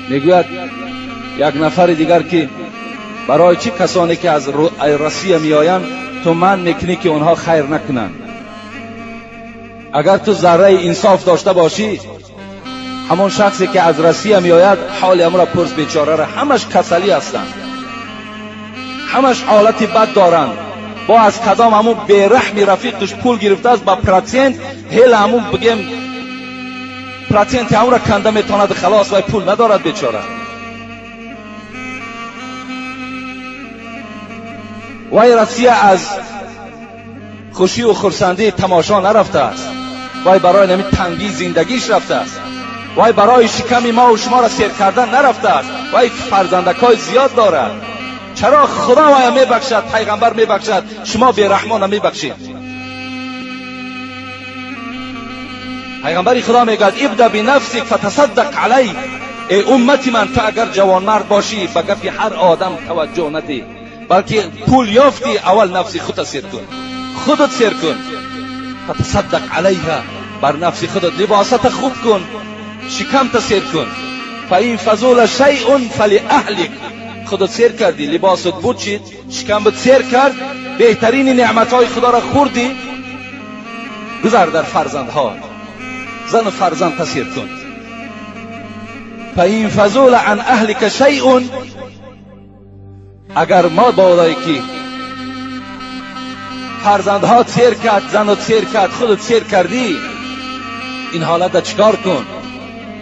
میگوید یک نفر دیگر که برای چه کسانی که از روسیه میآیند تو من میکنی که اونها خیر نکنند؟ اگر تو ذره انصاف داشته باشی، همون شخصی که از روسیه میآید حال امر پرس بیچاره را، همش کسلی هستند، همش حالت بد دارند. با از کدام همون بیرحمی رفیقش پول گرفته است با پرسنت، هل همون بگیم پرسنت همون را کنده میتواند خلاص و پول ندارد بیچاره. وای روسیه از خوشی و خرسندی تماشا نرفته است، وای برای نمی تنگی زندگیش رفته است، وای برای شکم ما و شما را سیر کردن نرفته است، وای فرزندکای زیاد دارد. چرا خدا وای میبخشد، پیغمبر میبخشد، شما بیرحمان میبخشید؟ پیغمبر خدا میگه ابدا بنفسک فتصدق علی. ای امتی من، تو اگر جوان مرد باشی به گفت هر آدم توجه ندی، بلکه پول یافتی اول نفس خودت سیر کن، خودت سیر کن. فتصدق علیها، بر نفس خودت لباست خوب کن، شکمت سیر کن. فاین فضول شیء فلاهلک. خودت سیر کردی، لباست بود چید، شکمت سیر کرد، بهترین نعمتهای خدا را خوردی، گذر در فرزندها، زن و فرزند تسیر کن. فاین فضول عن اهلک شیء. اگر ما بودایی که فرزندها سیر کرد، زنت سیر کرد، خودت سیر کردی، این حالت چیکار کن؟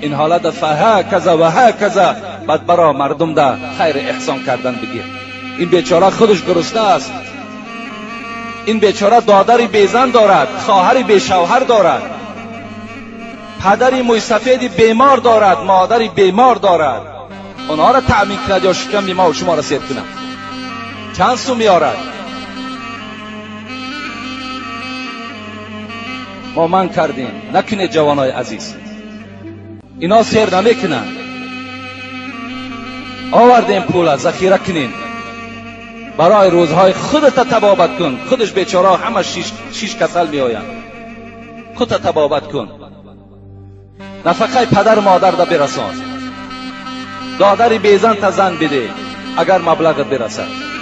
این حالت فها کذا و ها کذا، بعد برای مردم ده خیر احسان کردن بگیر. این بیچاره خودش گرسنه است، این بیچاره دادری بیزن دارد، خواهری بی شوهر دارد، پدری موی سفیدی بیمار دارد، مادری بیمار دارد. اونها را تأمین کند یا شکم ما و شما را سیر کند؟ چند سو میارد؟ ما من کردیم، نکنید جوانای عزیز، اینا سیر نمیکنن. آوردیم پول ذخیره کنین، برای روزهای خودت تبابت کن. خودش بیچاره همه شیش کسل میآیند، خودت تبابت کن. نفقه پدر مادر دا برسان، دادری بیزن تا زن بده اگر مبلغ برسد.